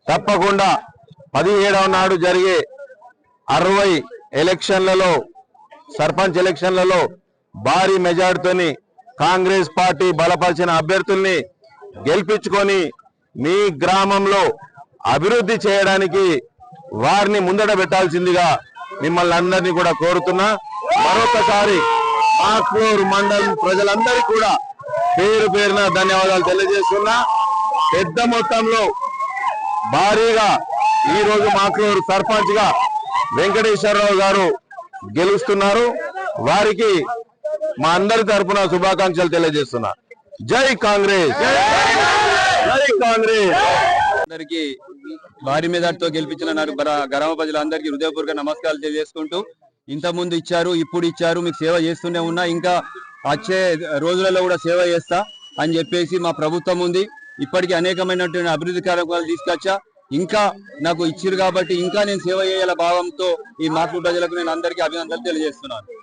తప్పకుండా 17వ నాడు జరిగే 60 ఎలక్షన్లలో సర్పంచ్ ఎలక్షన్లలో భారీ మెజార్టీతోని కాంగ్రెస్ పార్టీ బలపరిచిన అభ్యర్థుల్ని గెలిపించుకొని మీ గ్రామంలో అభివృద్ధి చేయడానికి వారిని ముందట పెట్టాల్సిందిగా మిమ్మల్ని అందరినీ కూడా కోరుతున్నా. మరొకసారి ఆక్లూరు మండలం ప్రజలందరికీ కూడా పేరు పేరున ధన్యవాదాలు తెలియజేస్తున్నా. పెద్ద మొత్తంలో భారీగా ఈ రోజు మాక్లూరు సర్పంచ్ గా వెంకటేశ్వరరావు గారు గెలుస్తున్నారు. వారికి మా అందరి తరఫున శుభాకాంక్షలు తెలియజేస్తున్నా. జై కాంగ్రెస్, జై కాంగ్రెస్. అందరికి భారీ మెజార్టీతో గెలిపించిన నాకు గ్రామ ప్రజలందరికీ హృదయపూర్వక నమస్కారాలు తెలియజేసుకుంటూ, ఇంతకుముందు ఇచ్చారు, ఇప్పుడు ఇచ్చారు, మీకు సేవ చేస్తూనే ఉన్నా, ఇంకా వచ్చే రోజులలో కూడా సేవ చేస్తా అని చెప్పేసి మా ప్రభుత్వం ఉంది. ఇప్పటికీ అనేకమైనటువంటి అభివృద్ధి కార్యక్రమాలు తీసుకొచ్చా. ఇంకా నాకు ఇచ్చిరు కాబట్టి ఇంకా నేను సేవ చేయాల భావంతో ఈ మాక్లూరు ప్రజలకు నేను అందరికీ అభినందనలు తెలియజేస్తున్నాను.